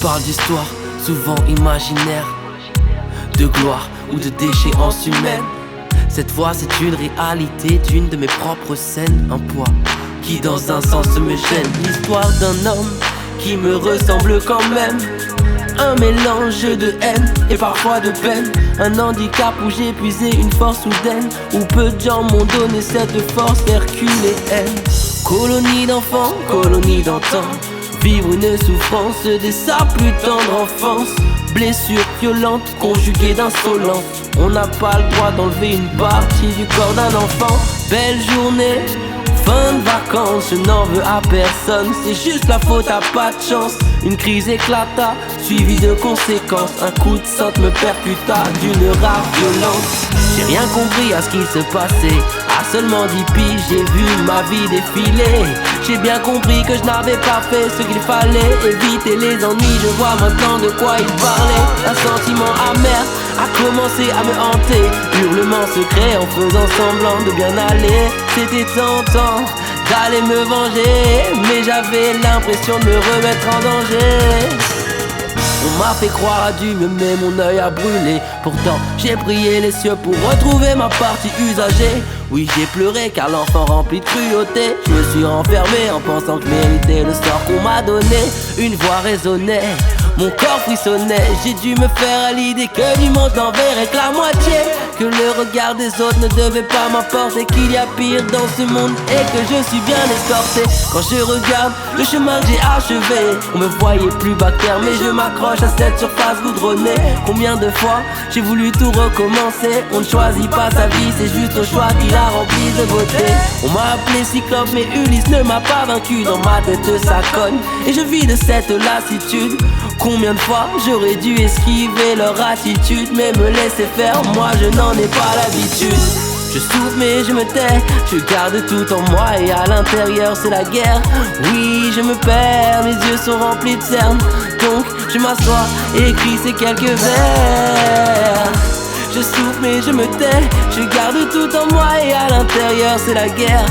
parle d'histoire, souvent imaginaire, de gloire ou de déchéance humaine. Cette fois c'est une réalité d'une de mes propres scènes, un poids qui dans un sens me gêne. L'histoire d'un homme qui me ressemble quand même, un mélange de haine et parfois de peine. Un handicap où j'ai puisé une force soudaine, où peu de gens m'ont donné cette force herculéenne. Colonie d'enfants, colonie d'antan, vivre une souffrance dès sa plus tendre enfance. Blessure violente conjuguée d'insolence, on n'a pas le droit d'enlever une partie du corps d'un enfant. Belle journée, fin de vacances, je n'en veux à personne, c'est juste la faute à pas de chance. Une crise éclata, suivie de conséquences, un coup de sainte me percuta d'une rare violence. J'ai rien compris à ce qui se passait, à seulement 10 piges j'ai vu ma vie défiler. J'ai bien compris que je n'avais pas fait ce qu'il fallait, éviter les ennuis, je vois maintenant de quoi il parlait. Un sentiment amer a commencé à me hanter, hurlement secret en faisant semblant de bien aller. C'était tentant d'aller me venger, mais j'avais l'impression de me remettre en danger. On m'a fait croire à Dieu, mais mon œil a brûlé. Pourtant j'ai prié les cieux pour retrouver ma partie usagée. Oui, j'ai pleuré car l'enfant rempli de cruauté. Je me suis renfermé en pensant que je méritais le sort qu'on m'a donné. Une voix résonnait, mon corps frissonnait. J'ai dû me faire à l'idée que du monde n'enverrait que la moitié, que le regard des autres ne devait pas m'apporter, qu'il y a pire dans ce monde et que je suis bien escorté. Quand je regarde le chemin que j'ai achevé, on me voyait plus bas que terre, mais je m'accroche à cette surface goudronnée. Combien de fois j'ai voulu tout recommencer. On ne choisit pas sa vie, c'est juste le choix qui la remplit de beauté. On m'a appelé Cyclope mais Ulysse ne m'a pas vaincu. Dans ma tête ça cogne et je vis de cette lassitude. Combien de fois j'aurais dû esquiver leur attitude, mais me laisser faire, moi je n'en ai pas l'habitude. Je souffre mais je me tais, je garde tout en moi et à l'intérieur c'est la guerre. Oui, je me perds, mes yeux sont remplis de cernes, donc je m'assois et écris ces quelques vers. Je souffre mais je me tais, je garde tout en moi et à l'intérieur c'est la guerre.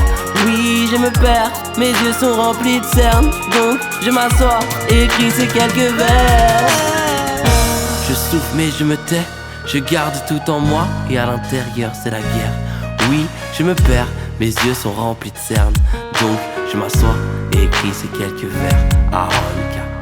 Oui, je me perds, mes yeux sont remplis de cernes, donc je m'assois et écris ces quelques vers. Je souffre mais je me tais, je garde tout en moi et à l'intérieur c'est la guerre. Oui, je me perds, mes yeux sont remplis de cernes, donc je m'assois et écris ces quelques vers. Harmonica.